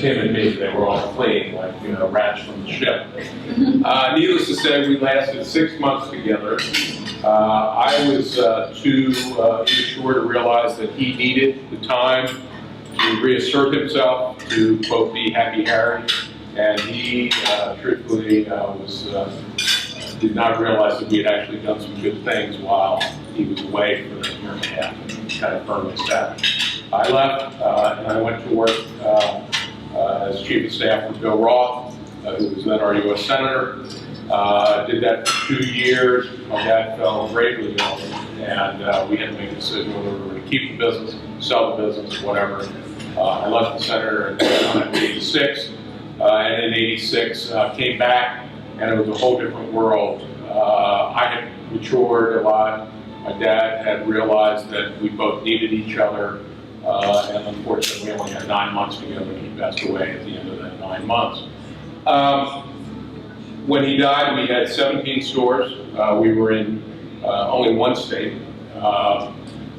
him and me. They were all fleeing like rats from the ship. Needless to say, we lasted 6 months together. I was too immature to realize that he needed the time to reassert himself, to, quote, be Happy Harry. And he, truthfully, did not realize that we had actually done some good things while he was away for a year and a half, kind of firmly established. I left, and I went to work as Chief of Staff for Bill Roth, who was then our U.S. Senator. Did that for 2 years. My dad fell gravely ill, and we had to make a decision whether we were going to keep the business, sell the business, whatever. I left the Senator in 1986, and in '86 came back, and it was a whole different world. I had matured a lot. My dad had realized that we both needed each other, and unfortunately we only had 9 months together, and he passed away at the end of that 9 months. When he died, we had 17 stores. We were in only one state.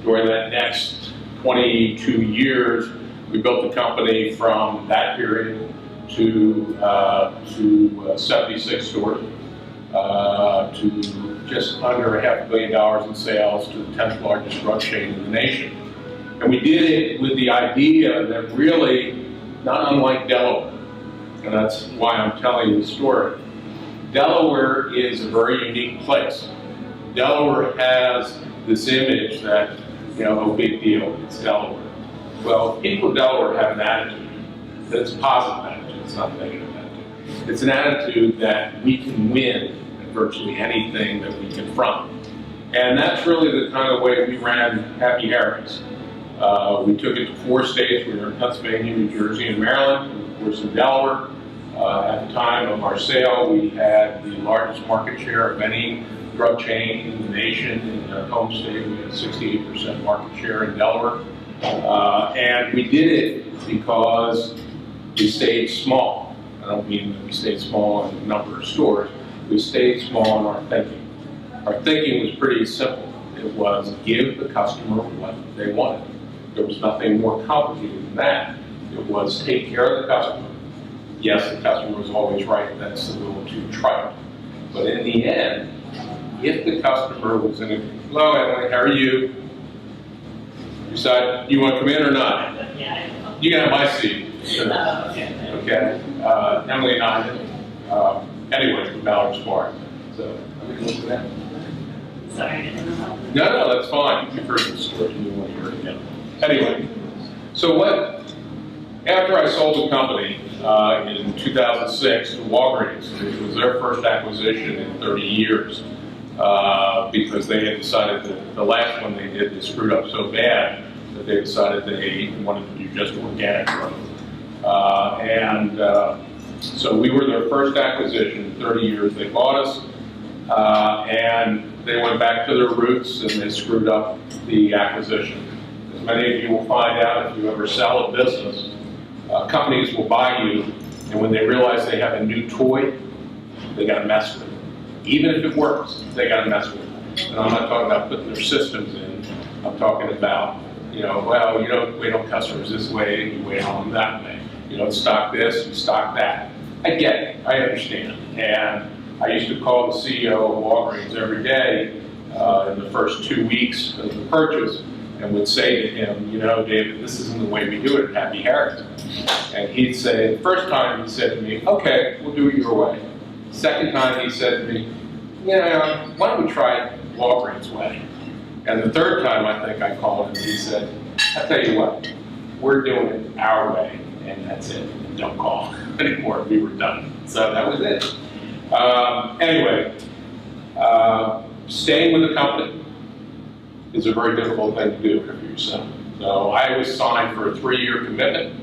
During that next 22 years, we built the company from that period to 76 stores, to just under $500 million in sales, to the 10th largest drug chain in the nation. And we did it with the idea that really, not unlike Delaware, and that's why I'm telling you the story, Delaware is a very unique place. Delaware has this image that, oh, big deal, it's Delaware. Well, people in Delaware have an attitude that's a positive attitude, it's not a negative attitude. It's an attitude that we can win at virtually anything that we confront. And that's really the kind of way we ran Happy Harry's. We took it to 4 states. We were in Pennsylvania, New Jersey, and Maryland, and of course in Delaware. At the time of our sale, we had the largest market share of any drug chain in the nation. In our home state, we had 68% market share in Delaware. And we did it because we stayed small. I don't mean that we stayed small in the number of stores. We stayed small in our thinking. Our thinking was pretty simple. It was give the customer what they wanted. There was nothing more complicated than that. It was take care of the customer. Yes, the customer was always right. That's a little too trite. But in the end, if the customer was in a, hello, Emily, how are you? You decide, you want to come in or not? Yeah. You can have my seat. Okay. Emily and I, anyway, from Ballard Smart. So, we can look at that. Sorry, I didn't know. No, that's fine. You've heard the story. You want to hear it again. Anyway, so after I sold the company in 2006 to Walgreens, which was their first acquisition in 30 years, because they had decided that the last one they did, they screwed up so bad that they decided they wanted to do just organic growth. So we were their first acquisition in 30 years. They bought us, and they went back to their roots and they screwed up the acquisition. As many of you will find out if you ever sell a business, companies will buy you, and when they realize they have a new toy, they got to mess with it. Even if it works, they got to mess with it. And I'm not talking about putting their systems in. I'm talking about, well, you don't wait on customers this way, you wait on them that way. You don't stock this, you stock that. I get it, I understand. And I used to call the CEO of Walgreens every day in the first 2 weeks of the purchase and would say to him, David, this isn't the way we do it at Happy Harry's. And he'd say, the first time he said to me, okay, we'll do it your way. Second time he said to me, why don't we try it Walgreens' way? And the third time I think I called him, he said, I'll tell you what, we're doing it our way, and that's it. Don't call anymore. We were done. So that was it. Anyway, staying with the company is a very difficult thing to do for yourself. So I was signed for a 3-year commitment.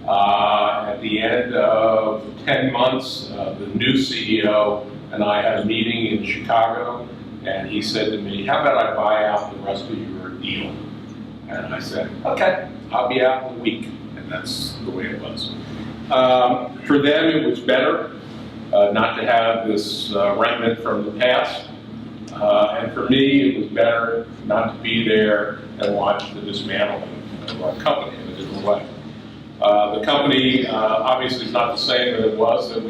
At the end of 10 months, the new CEO and I had a meeting in Chicago, and he said to me, how about I buy out the rest of your deal? And I said, okay, I'll be out in a week. And that's the way it was. For them, it was better not to have this remnant from the past. And for me, it was better not to be there and watch the dismantling of our company in a different way. The company obviously is not the same that it was that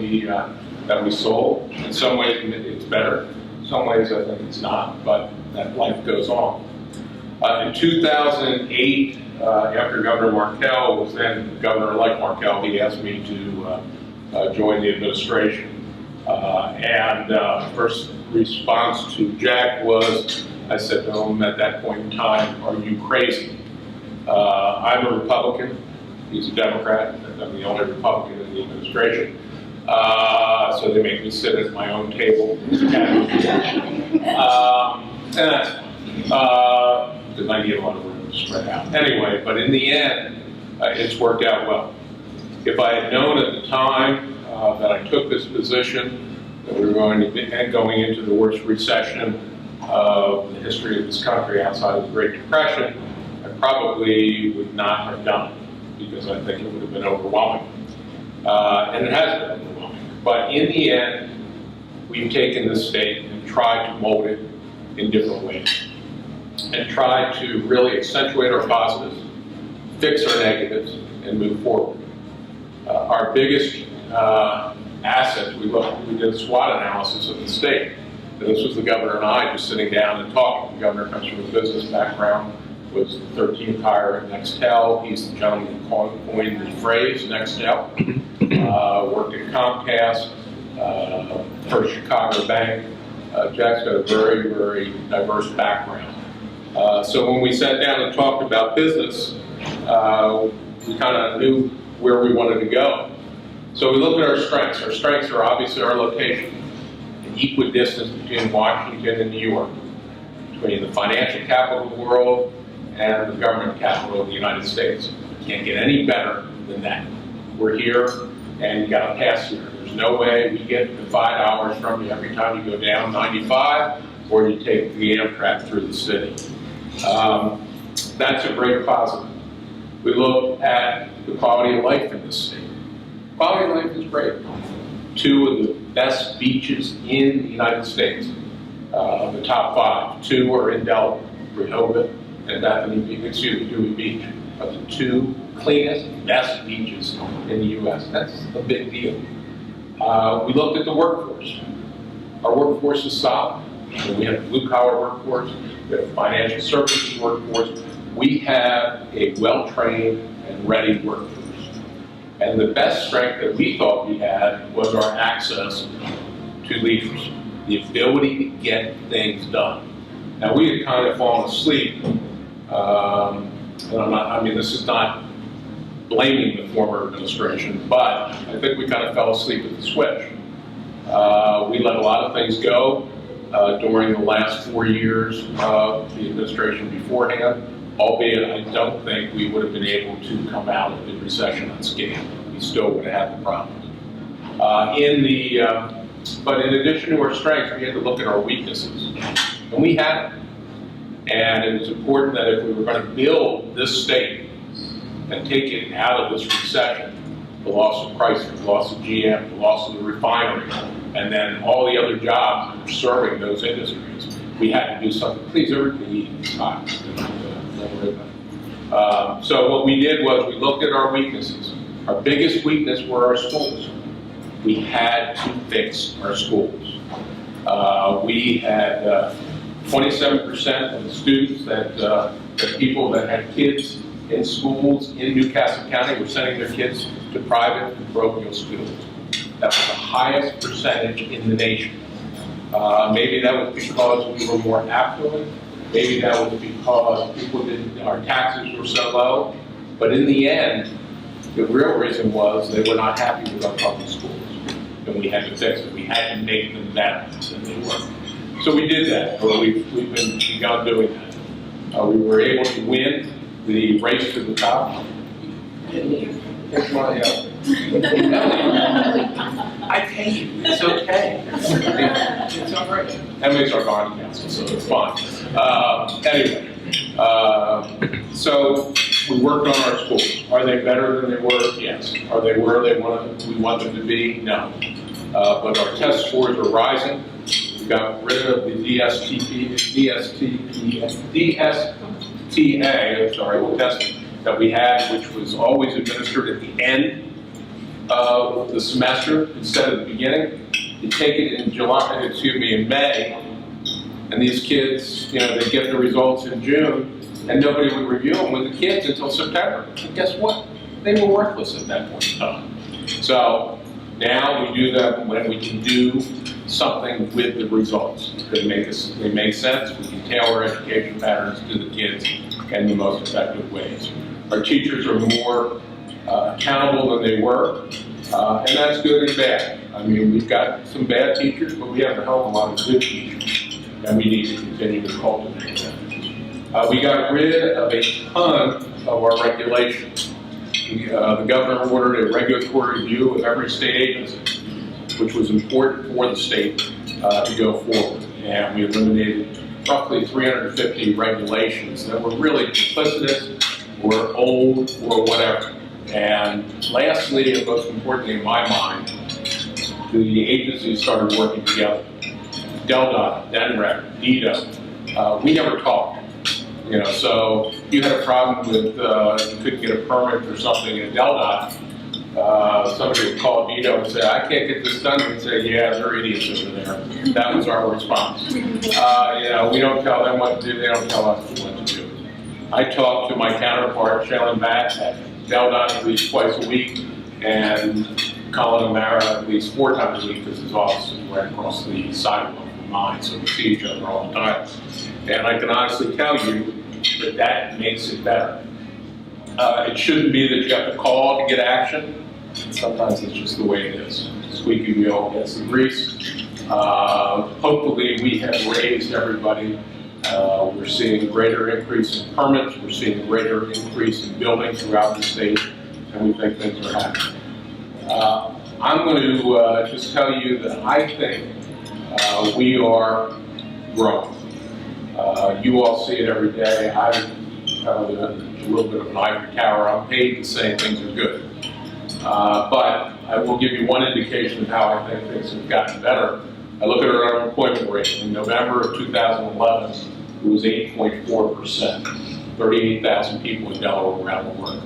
we sold. In some ways it's better. In some ways I think it's not, but that life goes on. In 2008, after Governor Markell was then Governor-elect Markell, he asked me to join the administration. First response to Jack was, I said to him at that point in time, "Are you crazy? I'm a Republican. He's a Democrat. I'm the only Republican in the administration. So they make me sit at my own table. And that's fine. Because I get a lot of room to spread out. Anyway, but in the end, it's worked out well. If I had known at the time that I took this position, that we were going into the worst recession of the history of this country outside of the Great Depression, I probably would not have done it, because I think it would have been overwhelming. And it has been overwhelming. But in the end, we've taken this state and tried to mold it in different ways, and tried to really accentuate our positives, fix our negatives, and move forward. Our biggest assets, we did a SWOT analysis of the state. And this was the governor and I just sitting down and talking. The governor comes from a business background, was the 13th hire at Nextel. He's the gentleman who coined the phrase Nextel. Worked at Comcast, First Chicago Bank. Jack's got a very, very diverse background. So when we sat down and talked about business, we kind of knew where we wanted to go. So we looked at our strengths. Our strengths are obviously our location, an equidistance between Washington and New York, between the financial capital of the world and the government capital of the United States. Can't get any better than that. We're here, and you got to pass here. There's no way we get to 5 hours from you every time you go down 95, or you take the Amtrak through the city. That's a great positive. We look at the quality of life in this state. Quality of life is great. 2 of the best beaches in the United States, the top 5. 2 are in Delaware, Rehoboth and Bethany Beach, Dewey Beach, are the 2 cleanest, best beaches in the U.S. That's a big deal. We looked at the workforce. Our workforce is solid. We have a blue-collar workforce. We have a financial services workforce. We have a well-trained and ready workforce. And the best strength that we thought we had was our access to leaders, the ability to get things done. Now, we had kind of fallen asleep, and this is not blaming the former administration, but I think we kind of fell asleep at the switch. We let a lot of things go during the last 4 years of the administration beforehand, albeit I don't think we would have been able to come out of the recession unscathed. We still would have had the problems. But in addition to our strengths, we had to look at our weaknesses, and we had them. And it was important that if we were going to build this state and take it out of this recession, the loss of Chrysler, the loss of GM, the loss of the refinery, and then all the other jobs that are serving those industries, we had to do something. Please, everybody eat hot. So what we did was we looked at our weaknesses. Our biggest weakness were our schools. We had to fix our schools. We had 27% of the students the people that had kids in schools in Newcastle County were sending their kids to private and parochial schools. That was the highest percentage in the nation. Maybe that was because we were more affluent. Maybe that was because our taxes were so low. But in the end, the real reason was they were not happy with our public schools. And we had to fix it. We had to make them better than they were. So we did that, or we've begun doing that. We were able to win the race to the top. Here's my I pay you. It's okay. It's all right. Emily's our bond counsel, so it's fine. Anyway, so we worked on our schools. Are they better than they were? Yes. Are they where we want them to be? No. But our test scores are rising. We got rid of the DSTA, that we had, which was always administered at the end of the semester instead of the beginning. You take it in May, and these kids, they get the results in June, and nobody would review them with the kids until September. And guess what? They were worthless at that point in time. So now we do that when we can do something with the results. They make sense. We can tailor education patterns to the kids in the most effective ways. Our teachers are more accountable than they were, and that's good and bad. I mean, we've got some bad teachers, but we have a hell of a lot of good teachers, and we need to continue to cultivate them. We got rid of a ton of our regulations. The governor ordered a regulatory review of every state agency, which was important for the state to go forward. And we eliminated roughly 350 regulations that were really duplicitous, or old, or whatever. And lastly, and most importantly in my mind, the agencies started working together. DelDOT, DENREC, DIDO, we never talked. So if you had a problem with, you couldn't get a permit or something in DelDOT, somebody would call DIDO and say, I can't get this done. We'd say, yeah, they're idiots over there. That was our response. We don't tell them what to do, they don't tell us what to do. I talk to my counterpart, Shailen Bhatt, at DelDOT at least twice a week, and Colin O'Mara at least 4 times a week, because his office is right across the sidewalk from mine, so we see each other all the time. And I can honestly tell you that makes it better. It shouldn't be that you have to call to get action. Sometimes it's just the way it is. Squeaky wheel gets the grease. Hopefully we have raised everybody. We're seeing a greater increase in permits. We're seeing a greater increase in building throughout the state, and we think things are happening. I'm going to just tell you that I think we are growing. You all see it every day. I'm kind of a little bit of an ivory tower. I'm paid to say things are good. But I will give you one indication of how I think things have gotten better. I look at our unemployment rate. In November of 2011, it was 8.4%. 38,000 people in Delaware were out of work.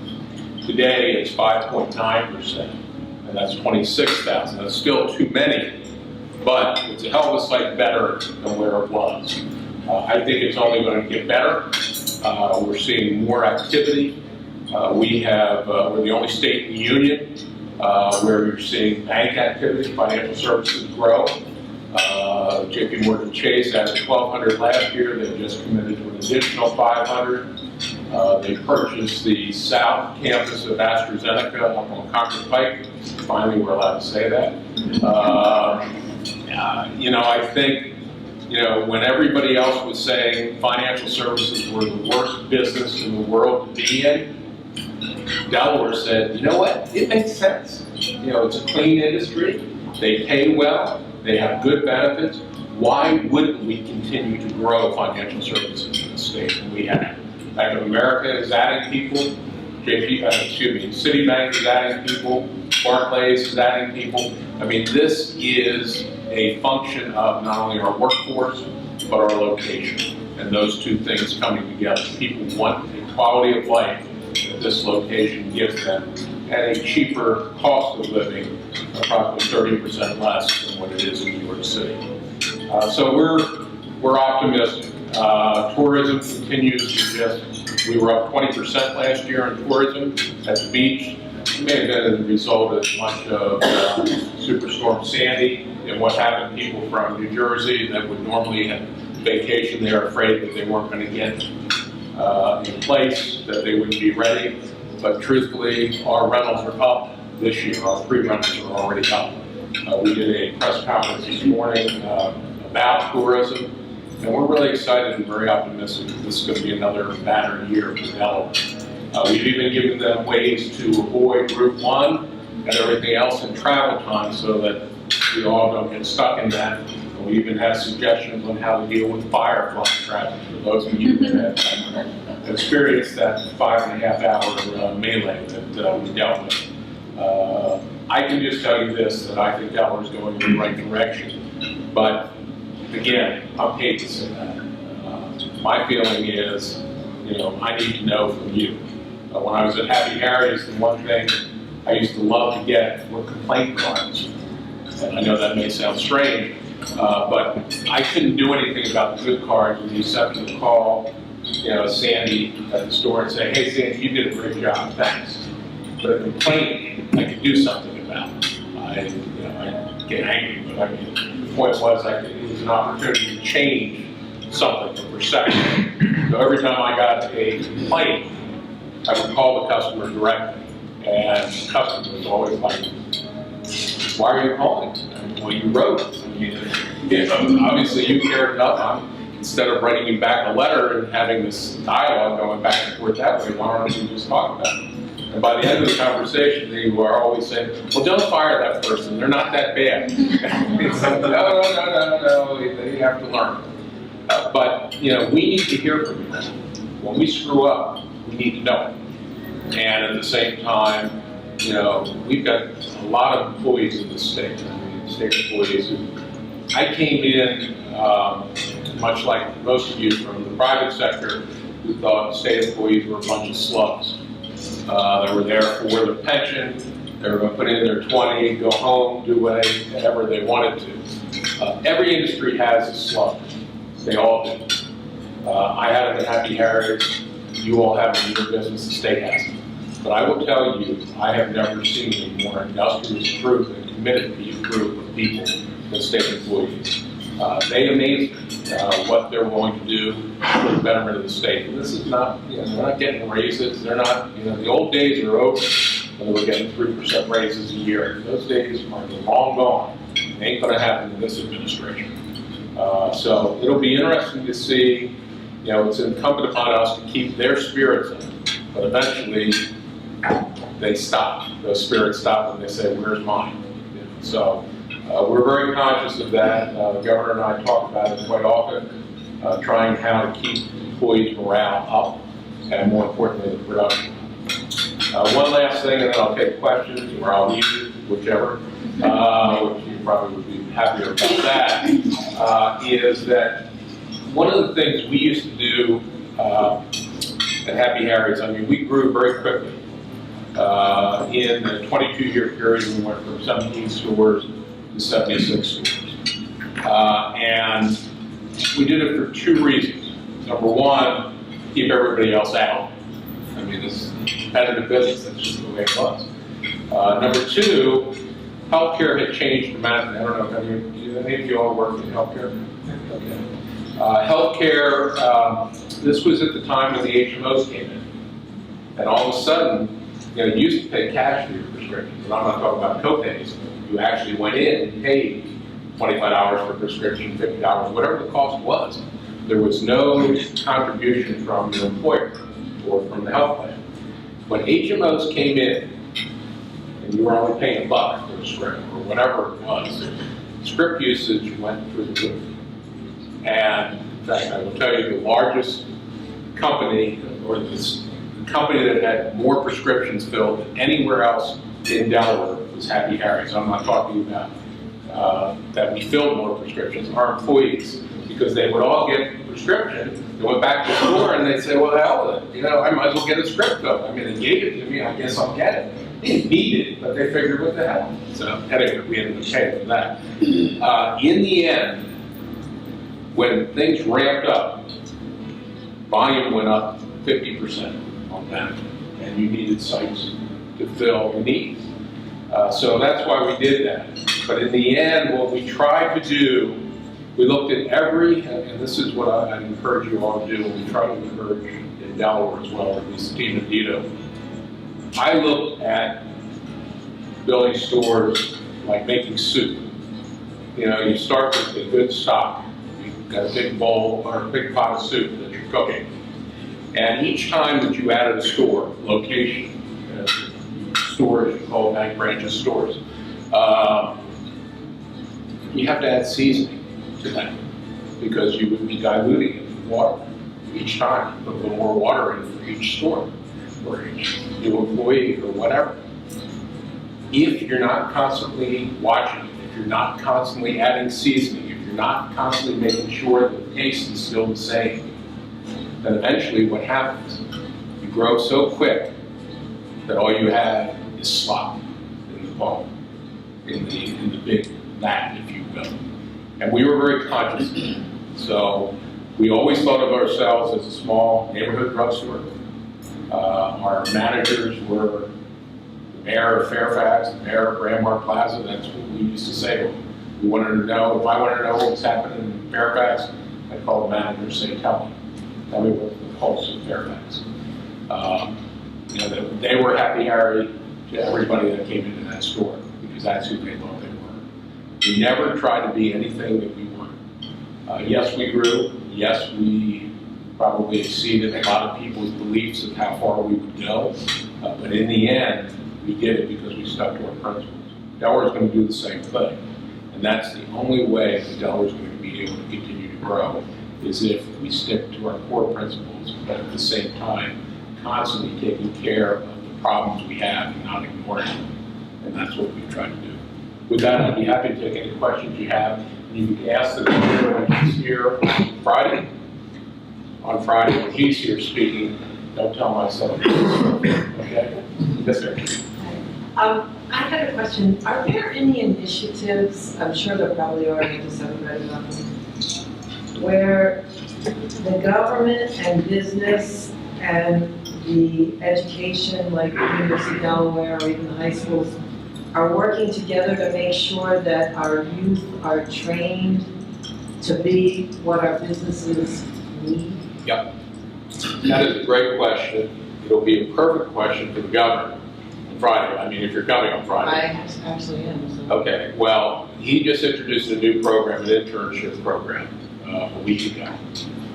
Today, it's 5.9%, and that's 26,000. That's still too many, but it's a hell of a sight better than where it was. I think it's only going to get better. We're seeing more activity. We're the only state in the union where you're seeing bank activity, financial services grow. JP Morgan Chase added 1,200 last year. They just committed to an additional 500. They purchased the South Campus of AstraZeneca up on Concord Pike. Finally, we're allowed to say that. I think, when everybody else was saying financial services were the worst business in the world to be in, Delaware said, you know what, it makes sense. It's a clean industry, they pay well, they have good benefits. Why wouldn't we continue to grow financial services in the state? And we have. Bank of America is adding people, Citibank is adding people, Barclays is adding people. I mean, this is a function of not only our workforce, but our location. And those two things coming together. People want a quality of life that this location gives them at a cheaper cost of living, approximately 30% less than what it is in New York City. So we're optimistic. Tourism continues to just, we were up 20% last year in tourism at the beach. It may have been as a result as much of Superstorm Sandy and what happened to people from New Jersey that would normally have vacation there, afraid that they weren't going to get in place, that they wouldn't be ready. But truthfully, our rentals are up this year. Our pre-rentals are already up. We did a press conference this morning about tourism, and we're really excited and very optimistic that this is going to be another banner year for Delaware. We've even given them ways to avoid Route 1 and everything else in travel time so that we all don't get stuck in that. And we even have suggestions on how to deal with firefly traffic for those of you that have experienced that 5.5-hour melee that we dealt with. I can just tell you this, that I think Delaware is going in the right direction. But again, I'm paid to say that. My feeling is, I need to know from you. When I was at Happy Harry's, the one thing I used to love to get were complaint cards. And I know that may sound strange, but I couldn't do anything about the good cards with the exception to call, Sandy at the store and say, "Hey, Sandy, you did a great job, thanks." But a complaint, I could do something about. I get angry, but I mean, the point was it was an opportunity to change something, a perception. So every time I got a complaint, I would call the customer directly, and the customer was always like, "Why are you calling?" "Well, you wrote." I mean, obviously you cared enough. Instead of writing me back a letter and having this dialogue going back and forth that way, why don't you just talk about it? And by the end of the conversation, they were always saying, "Well, don't fire that person. They're not that bad." It's like, no, they have to learn. But, we need to hear from you. When we screw up, we need to know it. And at the same time, we've got a lot of employees in the state. State employees who, I came in, much like most of you from the private sector, who thought state employees were a bunch of slugs. They were there for their pension, they were going to put in their 20, go home, do whatever they wanted to. Every industry has a slug. They all do. I had it at Happy Harry's, you all have it in your business, the state has it. But I will tell you, I have never seen a more industrious group and committed group of people than state employees. They amaze me what they're willing to do for the betterment of the state. And this is not, they're not getting raises. They're not, the old days are over when they were getting 3% raises a year. Those days are long gone. It ain't going to happen in this administration. So it'll be interesting to see. It's incumbent upon us to keep their spirits up, but eventually they stop. Those spirits stop and they say, "Where's mine?" So we're very conscious of that. The governor and I talk about it quite often, trying how to keep employees' morale up, and more importantly, the production. One last thing, and then I'll take questions, or I'll leave you, whichever, which you probably would be happier about that, is that one of the things we used to do at Happy Harry's, we grew very quickly. In the 22-year period, we went from 17 stores to 76 stores. And we did it for two reasons. Number one, keep everybody else out. This is competitive business, that's just the way it was. Number two, healthcare had changed dramatically. I don't know if any of you all work in healthcare? Okay. Healthcare, this was at the time when the HMOs came in. And all of a sudden, you used to pay cash for your prescriptions. And I'm not talking about co-pays. You actually went in and paid $25 for prescription, $50, whatever the cost was. There was no contribution from your employer or from the health plan. When HMOs came in, and you were only paying $1 for a script or whatever it was, script usage went through the roof. And in fact, I will tell you the largest company, or the company that had more prescriptions filled than anywhere else in Delaware was Happy Harry's. I'm not talking about that we filled more prescriptions, our employees, because they would all get a prescription, they went back to the store and they'd say, "Well, the hell with it, I might as well get a script though. They gave it to me, I guess I'll get it." They didn't need it, but they figured, what the hell? So anyway, we ended up paying for that. In the end, when things ramped up, volume went up 50% on that, and you needed sites to fill the needs. So that's why we did that. But in the end, what we tried to do, we looked at and this is what I encourage you all to do, and we try to encourage in Delaware as well, or at least the team at Dito. I looked at building stores like making soup. You start with a good stock. You've got a big bowl or a big pot of soup that you're cooking. And each time that you added a store, location, stores, you call bank branches stores, you have to add seasoning to that because you would be diluting it with water each time. Put a little more water in for each store or each new employee or whatever. If you're not constantly watching it, if you're not constantly adding seasoning, if you're not constantly making sure that the taste is still the same, then eventually what happens, you grow so quick that all you have is slop in the bowl, in the big vat, if you will. And we were very conscious of that. So we always thought of ourselves as a small neighborhood drugstore. Our managers were the mayor of Fairfax, the mayor of Brandmart Plaza. That's what we used to say to them. We wanted to know, if I wanted to know what was happening in Fairfax, I'd call the manager and say, tell me what the pulse of Fairfax. They were happy Harry to everybody that came into that store, because that's who they thought they were. We never tried to be anything that we weren't. Yes, we grew. Yes, we probably exceeded a lot of people's beliefs of how far we would go. But in the end, we did it because we stuck to our principles. Delaware is going to do the same thing. And that's the only way that Delaware is going to be able to continue to grow, is if we stick to our core principles, but at the same time, constantly taking care of the problems we have and not ignoring them. And that's what we try to do. With that, I'd be happy to take any questions you have. And you can ask the governor when he's here on Friday. On Friday, when he's here speaking, don't tell myself. Okay? Yes, sir. I had a question. Are there any initiatives, I'm sure there probably are, I just haven't read about them, where the government and business and the education, like the University of Delaware or even the high schools, are working together to make sure that our youth are trained to be what our businesses need? Yep. That is a great question. It'll be a perfect question for the governor on Friday. I mean, if you're coming on Friday. I actually am. So. Okay. Well, he just introduced a new program, an internship program, a week ago.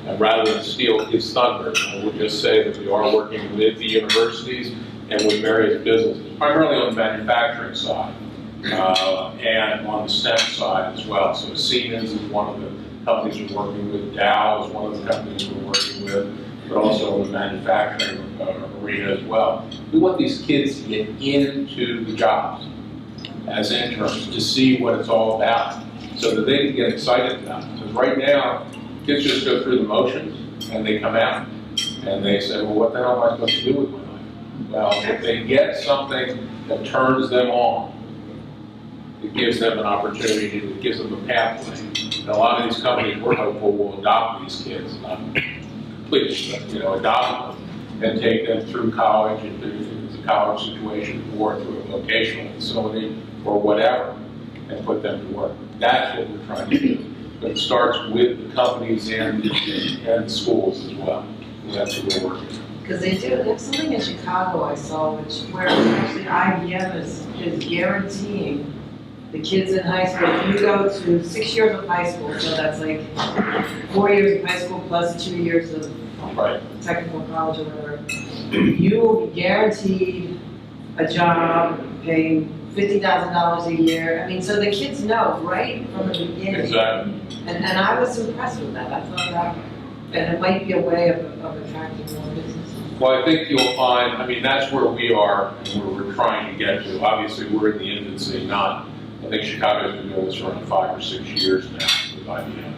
And rather than steal his thunder, I would just say that we are working with the universities and with various businesses, primarily on the manufacturing side and on the STEM side as well. So Siemens is one of the companies we're working with, Dow is one of the companies we're working with, but also in the manufacturing arena as well. We want these kids to get into the jobs as interns to see what it's all about so that they can get excited about it. Because right now, kids just go through the motions and they come out and they say, well, what the hell am I supposed to do with my life? Well, if they get something that turns them on, it gives them an opportunity, it gives them a pathway. And a lot of these companies we're hopeful will adopt these kids, not completely, but adopt them and take them through college, if it's a college situation, or through a vocational facility or whatever, and put them to work. That's what we're trying to do. But it starts with the companies and the schools as well. And that's what we're working on. Because they do, there's something in Chicago I saw, where actually IBM is guaranteeing the kids in high school, if you go to 6 years of high school, so that's like 4 years of high school plus 2 years of technical college or whatever, you will be guaranteed a job paying $50,000 a year. I mean, so the kids know right from the beginning. Exactly. And I was impressed with that. I thought that, and it might be a way of attracting more business. Well, I think you'll find, I mean, that's where we are and where we're trying to get to. Obviously, we're in the infancy, I think Chicago's been doing this for around 5 or 6 years now with IBM.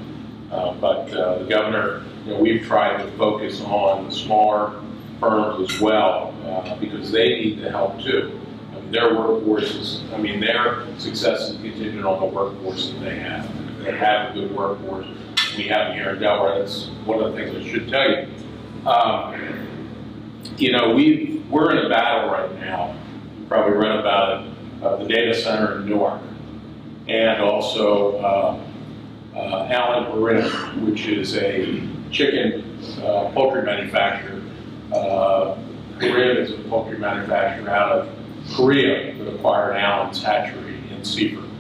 But the governor, we've tried to focus on the smaller firms as well because they need the help too. Their workforces, their success is contingent on the workforce that they have. If they have a good workforce, we have here in Delaware, that's one of the things I should tell you. We're in a battle right now. You probably read about it, the data center in Newark. And also Allen Marin, which is a chicken poultry manufacturer. Marin is a poultry manufacturer out of Korea that acquired Allen's hatchery in Seaford.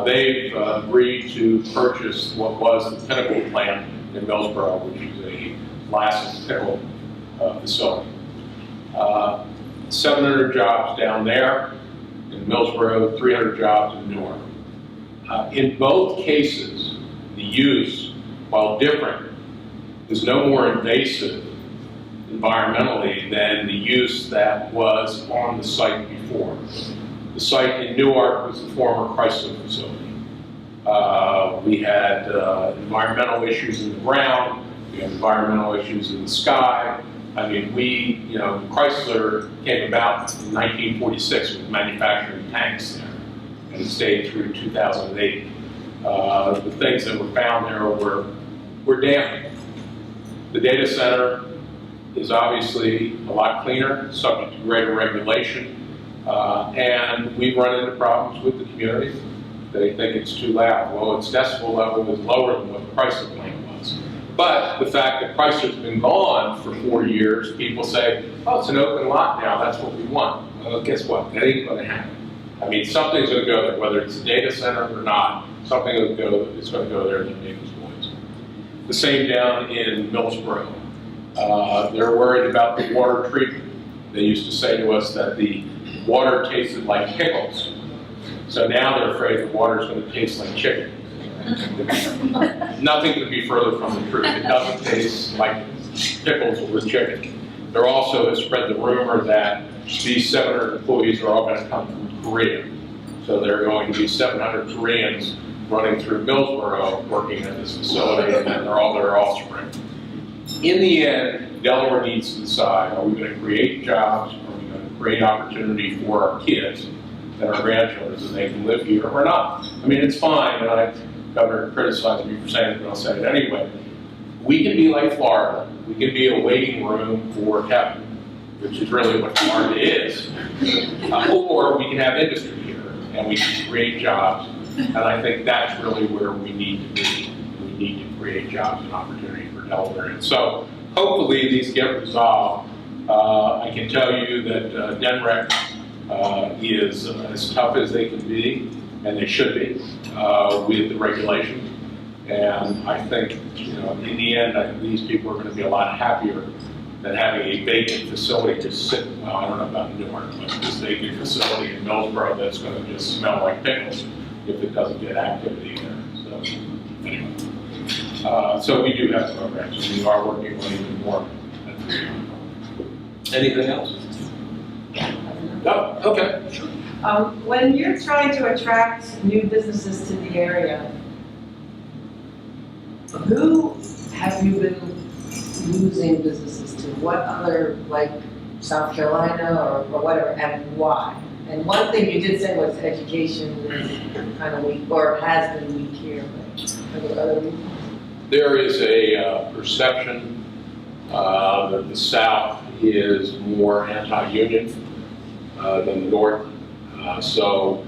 They've agreed to purchase what was the Pinnacle plant in Millsboro, which is a glass pickle facility. 700 jobs down there in Millsboro, 300 jobs in Newark. In both cases, the use, while different, is no more invasive environmentally than the use that was on the site before. The site in Newark was the former Chrysler facility. We had environmental issues in the ground, we had environmental issues in the sky, I mean, Chrysler came about in 1946 with manufacturing tanks there, and it stayed through 2008. The things that were found there were damning. The data center is obviously a lot cleaner, subject to greater regulation, and we've run into problems with the community. They think it's too loud. Well, its decibel level is lower than what the Chrysler plant was. But the fact that Chrysler's been gone for 4 years, people say, oh, it's an open lot now, that's what we want. Well, guess what? That ain't going to happen. I mean, something's going to go there, whether it's a data center or not, something is going to go there that makes noise. The same down in Millsboro. They're worried about the water treatment. They used to say to us that the water tasted like pickles. So now they're afraid the water is going to taste like chicken. Nothing could be further from the truth. It doesn't taste like pickles or chicken. There also has spread the rumor that these 700 employees are all going to come from Korea. So there are going to be 700 Koreans running through Millsboro working at this facility, and they're all their offspring. In the end, Delaware needs to decide, are we going to create jobs, are we going to create opportunity for our kids and our grandchildren so they can live here or not? I mean, it's fine, and Governor criticized me for saying it, but I'll say it anyway. We can be like Florida. We can be a waiting room for Kevin, which is really what Florida is. Or we can have industry here, and we can create jobs. And I think that's really where we need to be. We need to create jobs and opportunity for Delaware. And so hopefully these get resolved. I can tell you that DENREC is as tough as they can be, and they should be, with the regulation. And I think, in the end, I think these people are going to be a lot happier than having a vacant facility just sit, well, I don't know about Newark, but this vacant facility in Millsboro that's going to just smell like pickles if it doesn't get activity there. So, anyway. So we do have programs, and we are working on even more. Anything else? No? Okay. When you're trying to attract new businesses to the area, who have you been losing businesses to? What other, like South Carolina or whatever, and why? And one thing you did say was education is kind of weak, or has been weak here, but are there other reasons? There is a perception that the South is more anti-union than the North. So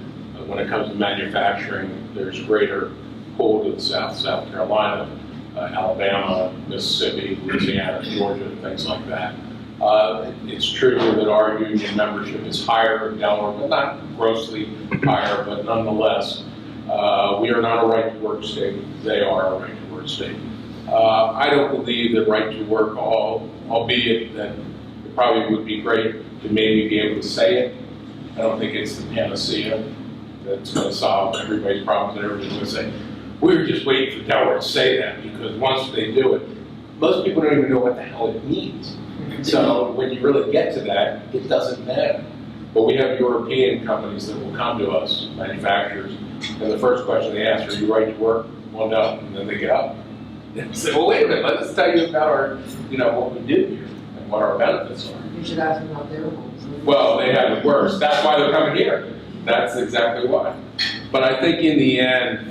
when it comes to manufacturing, there's greater pull to the South, South Carolina, Alabama, Mississippi, Louisiana, Georgia, things like that. It's true that our union membership is higher in Delaware, but not grossly higher, but nonetheless, we are not a right-to-work state. They are a right-to-work state. I don't believe that right-to-work, albeit that it probably would be great to maybe be able to say it. I don't think it's the panacea that's going to solve everybody's problems, and everybody's going to say, we were just waiting for Delaware to say that, because once they do it, most people don't even know what the hell it means. So when you really get to that, it doesn't matter. But we have European companies that will come to us, manufacturers, and the first question they ask, are you right to work? Well, no. And then they get up and say, well, wait a minute, let's tell you about our, what we do here and what our benefits are. You should ask them about their rules. Well, they have it worse. That's why they're coming here. That's exactly why. But I think in the end,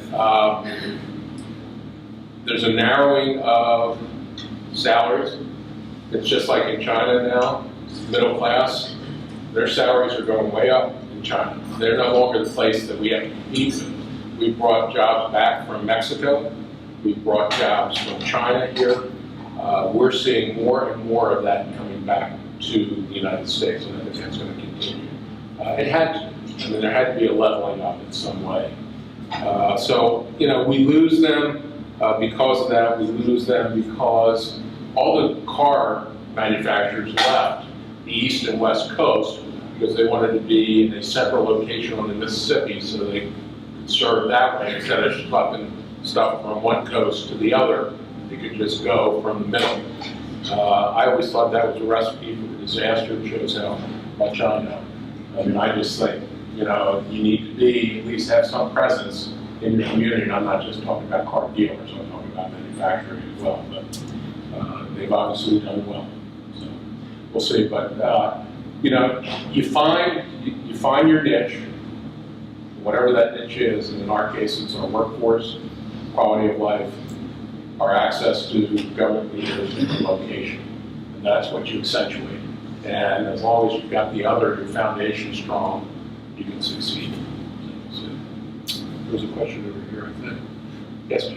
there's a narrowing of salaries. It's just like in China now, middle class, their salaries are going way up in China. They're no longer the place that we have to compete with. We've brought jobs back from Mexico. We've brought jobs from China here. We're seeing more and more of that coming back to the United States, and I think that's going to continue. It had to. I mean, there had to be a leveling up in some way. So, we lose them because of that. We lose them because all the car manufacturers left the East and West Coast because they wanted to be in a central location on the Mississippi so they could serve that way instead of schlepping stuff from one coast to the other. They could just go from the middle. I always thought that was a recipe for disaster. It shows how much I know. I mean, I just think, you need to at least have some presence in your community. And I'm not just talking about car dealers, I'm talking about manufacturing as well. But they've obviously done well. So. we'll see. But you know, you find your niche, whatever that niche is. And in our case, it's our workforce, quality of life, our access to government leaders, and location, and that's what you accentuate. And as long as you've got the other, your foundation strong, you can succeed. So, there's a question over here, I think. Yes.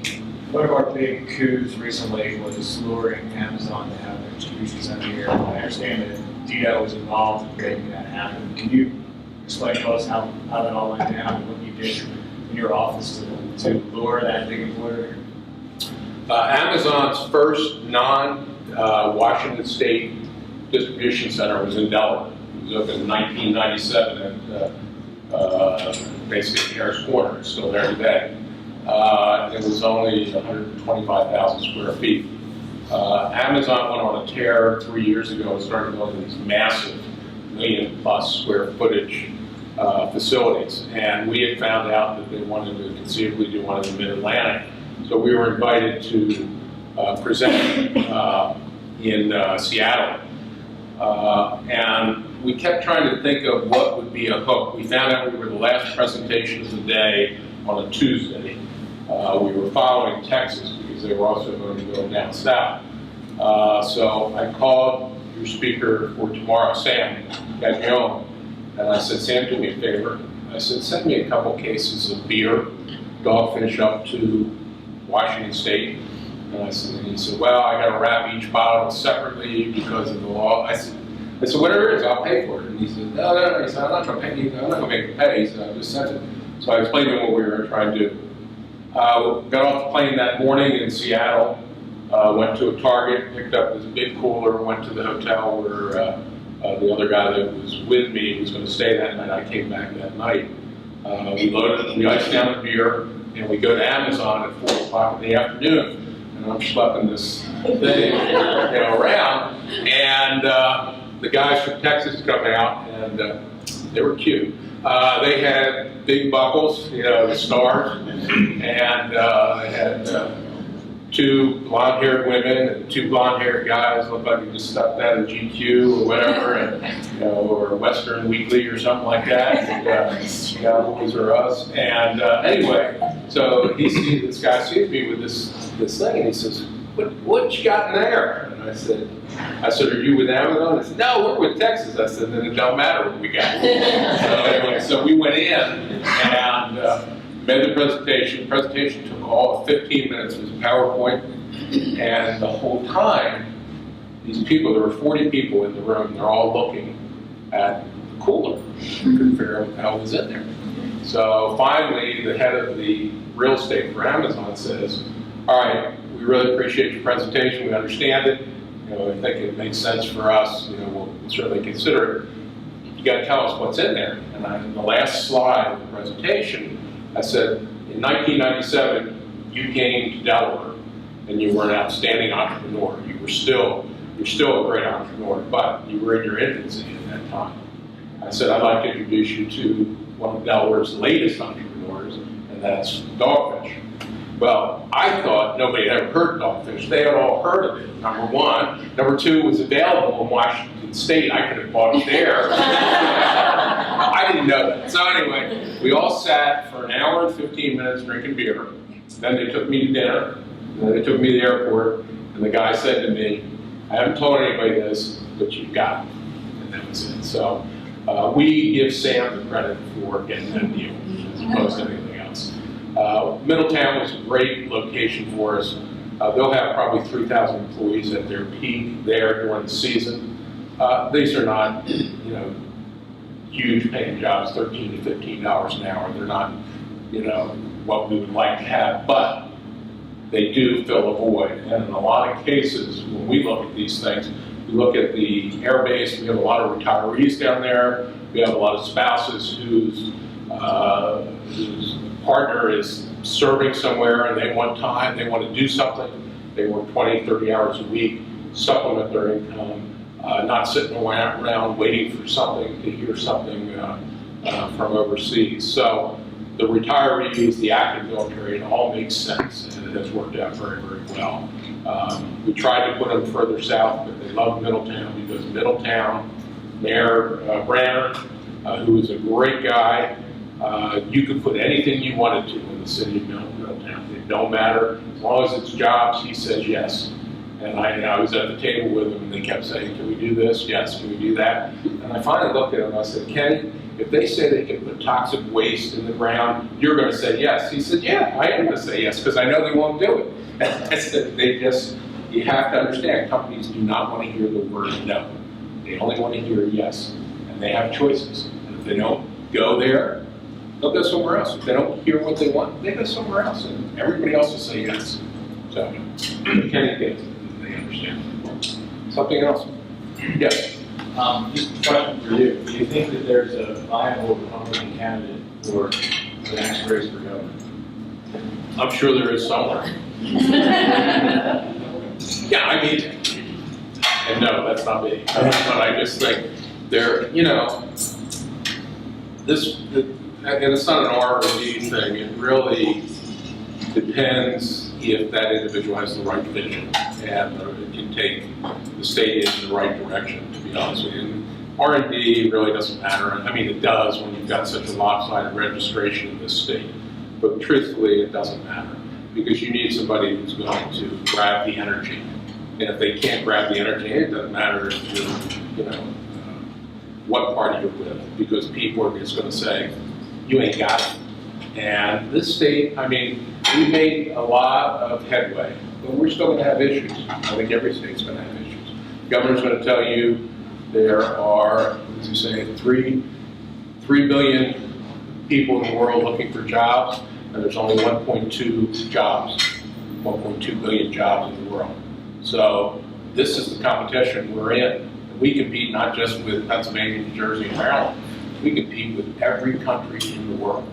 One of our big coups recently was luring Amazon to have their distribution center here. I understand that DDO was involved in making that happen. Can you explain to us how that all went down and what you did in your office to lure that big employer? Amazon's first non-Washington State distribution center was in Delaware. It was opened in 1997 at basically Harris Corner. It's still there today. It was only 125,000 square feet. Amazon went on a tear 3 years ago and started building these massive million-plus square footage facilities. And we had found out that they wanted to conceivably do one in the Mid-Atlantic. So we were invited to present in Seattle. And we kept trying to think of what would be a hook. We found out we were the last presentation of the day on a Tuesday. We were following Texas because they were also going to go down south. So I called your speaker for tomorrow, Sam Gagnon, and I said, Sam, do me a favor. I said, send me a couple cases of beer, Dogfish up to Washington State. And he said, well, I got to wrap each bottle separately because of the law. I said, whatever it is, I'll pay for it. And he said, no. He said, I'm not going to pay you. I'm not going to make you pay. He said, I just sent it. So I explained to him what we were trying to do. Got off the plane that morning in Seattle, went to a Target, picked up this big cooler, went to the hotel where the other guy that was with me was going to stay that night. I came back that night. We iced down the beer, and we go to Amazon at 4 o'clock in the afternoon. And I'm schlepping this thing around, and the guys from Texas come out, and they were cute. They had big buckles, the stars, and they had 2 blonde-haired women and 2 blonde-haired guys. Looked like they just stuck that in GQ or whatever, and or Western Weekly or something like that. And, those are us. And anyway, so this guy sees me with this thing, and he says, "What you got in there?" And I said, "Are you with Amazon?" He said, "No, we're with Texas." I said, "Then it don't matter what we got." So we went in and made the presentation. The presentation took all of 15 minutes. It was a PowerPoint, and the whole time, these people, there were 40 people in the room. They're all looking at the cooler. Couldn't figure out what the hell was in there. So finally, the head of the real estate for Amazon says, "All right, we really appreciate your presentation. We understand it. I think it makes sense for us. We'll certainly consider it. You got to tell us what's in there." And in the last slide of the presentation, I said, "In 1997, you came to Delaware, and you were an outstanding entrepreneur. You're still a great entrepreneur, but you were in your infancy at that time. I said, I'd like to introduce you to one of Delaware's latest entrepreneurs, and that's Dogfish." Well, I thought nobody had ever heard of Dogfish. They had all heard of it, number one. Number two, it was available in Washington State. I could have bought it there. I didn't know that. So anyway, we all sat for an hour and 15 minutes drinking beer. Then they took me to dinner. Then they took me to the airport. And the guy said to me, "I haven't told anybody this, but you got it." And that was it. So we give Sam the credit for getting that deal, as opposed to anything else. Middletown was a great location for us. They'll have probably 3,000 employees at their peak there during the season. These are not, huge paying jobs, $13 to $15 an hour. They're not, what we would like to have, but they do fill a void. And in a lot of cases, when we look at these things, we look at the air base. We have a lot of retirees down there. We have a lot of spouses whose partner is serving somewhere and they want time, they want to do something. They work 20, 30 hours a week, supplement their income, not sitting around waiting for something to hear something from overseas. So the retirees, the active military, it all makes sense, and it has worked out very, very well. We tried to put them further south, but they love Middletown because Middletown, Mayor Branner, who is a great guy, you could put anything you wanted to in the city of Middletown. It don't matter. As long as it's jobs, he says yes. And I was at the table with him and they kept saying, can we do this? Yes, can we do that? And I finally looked at him and I said, Kenny, if they say they can put toxic waste in the ground, you're going to say yes. He said, yeah, I am going to say yes because I know they won't do it. And I said, you have to understand, companies do not want to hear the word no. They only want to hear yes. And they have choices. And if they don't go there, they'll go somewhere else. If they don't hear what they want, they go somewhere else. And everybody else will say yes. So, Kenny gets it. They understand. Something else? Yes. Just a question for you. Do you think that there's a viable Republican candidate for the next race for governor? I'm sure there is somewhere. Yeah, I mean, and no, that's not me. But I just think there, and it's not an R or D thing. It really depends if that individual has the right vision and it can take the state in the right direction, to be honest with you. And R&D really doesn't matter. I mean, it does when you've got such a lopsided registration in this state. But truthfully, it doesn't matter because you need somebody who's going to grab the energy. And if they can't grab the energy, it doesn't matter if you're, what party you're with, because people are just going to say, you ain't got it. And this state, I mean, we made a lot of headway, but we're still going to have issues. I think every state's going to have issues. The governor's going to tell you there are, as you say, 3 billion people in the world looking for jobs, and there's only 1.2 jobs, 1.2 billion jobs in the world. So this is the competition we're in. We compete not just with Pennsylvania, New Jersey, and Maryland. We compete with every country in the world.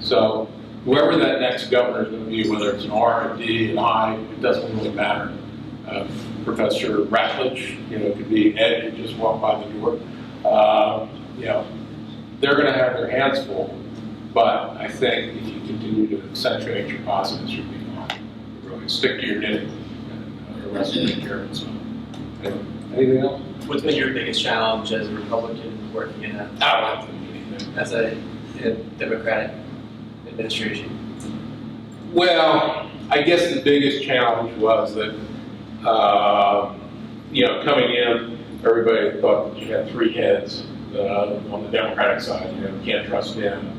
So whoever that next governor is going to be, whether it's an R, a D, an I, it doesn't really matter. Professor Ratledge, it could be Ed who just walked by the door. They're going to have their hands full. But I think if you continue to accentuate your positives, you'll be fine. Really stick to your knitting, and the rest will take care of itself. Anything else? What's been your biggest challenge as a Republican working in as a Democratic administration? Well, I guess the biggest challenge was that, coming in, everybody thought that you had 3 heads on the Democratic side. You can't trust him.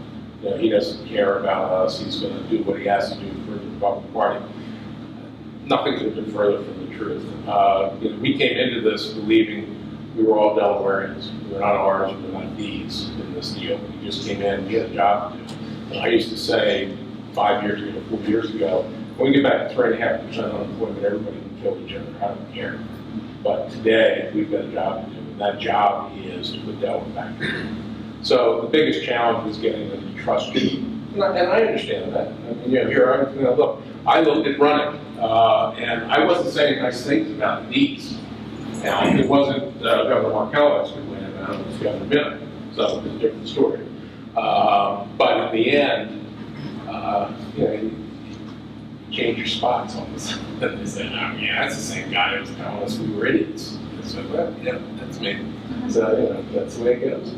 He doesn't care about us. He's going to do what he has to do for the Republican Party. Nothing could have been further from the truth. We came into this believing we were all Delawareans. We were not R's, we were not D's in this deal. We just came in, we had a job to do. And I used to say 5 years ago, 4 years ago, when we get back to 3.5% unemployment, everybody can kill each other. I don't care. But today, we've got a job to do. And that job is to put Delaware back together. So the biggest challenge was getting them to trust you. And I understand that. I mean, look, I looked at running, and I wasn't saying nice things about the D's. Now, it wasn't Governor Markell I was complaining about, it was Governor Bennett, so it's a different story. But in the end, you change your spots on this. And they said, that's the same guy who was telling us we were idiots. I said, well, yeah, that's me. So, that's the way it goes.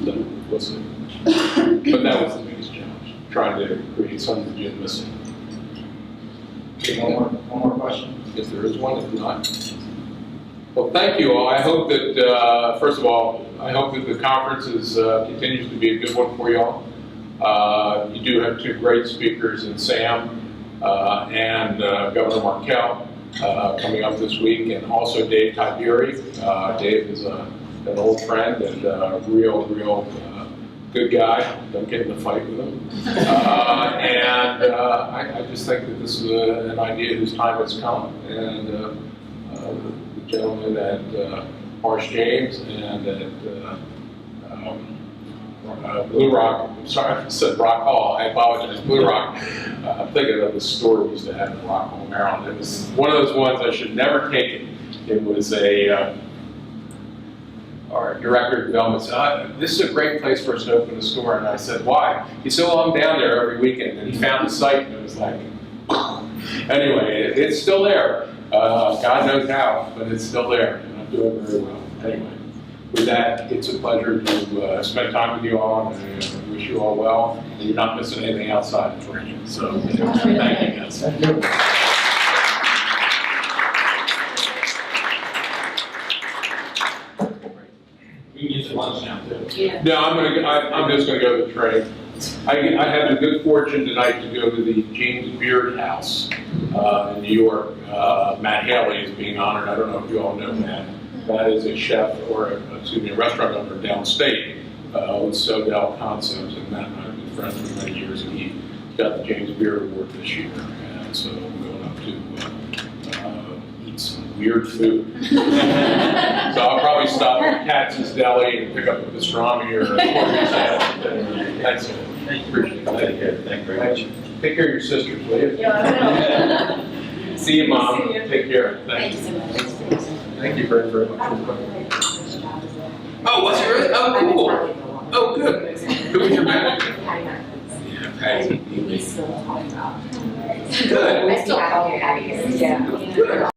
So, we'll see. But that was the biggest challenge, trying to create some legitimacy. Okay, one more question. If there is one, if not. Well, thank you all. I hope that, first of all, I hope that the conference continues to be a good one for you all. You do have 2 great speakers in Sam and Governor Markell coming up this week, and also Dave Tiberi. Dave is an old friend and a real good guy. Don't get in a fight with him. I just think that this is an idea whose time has come, and the gentleman at Marsh James and at Blue Rock, I'm sorry, I said Rock Hall, I apologize, Blue Rock. I'm thinking of the store we used to have in Rock Hall, Maryland. It was one of those ones I should never take it. It was our director of development said, this is a great place for us to open a store. And I said, why? He said, well, I'm down there every weekend. And he found the site and it was like, anyway, it's still there. God knows how, but it's still there, and I'm doing very well. Anyway, with that, it's a pleasure to spend time with you all, and I wish you all well. And you're not missing anything outside of training, so thank you guys. Thank you. We can use the lunch now too. Yeah. No, I'm just gonna go to the train. I had the good fortune tonight to go to the James Beard House in New York. Matt Haley is being honored. I don't know if you all know Matt. Matt is a chef, or a restaurant owner downstate with Sodell Concepts, and Matt and I have been friends for many years, and he got the James Beard Award this year. And so I'm going up to eat some weird food. So I'll probably stop at Katz's Deli and pick up a pastrami or a pork salad. Thanks. Appreciate it. Thank you very much. Take care of your sisters, will you? Yeah, I will. See you, Mom. See you. Take care. Thank you so much. Thank you very, very much. Oh, was it really? Oh, cool. Oh, good. Who was your manager? Yeah, Patty. we still talk about. Good. I still call you Abby. Yeah. Good.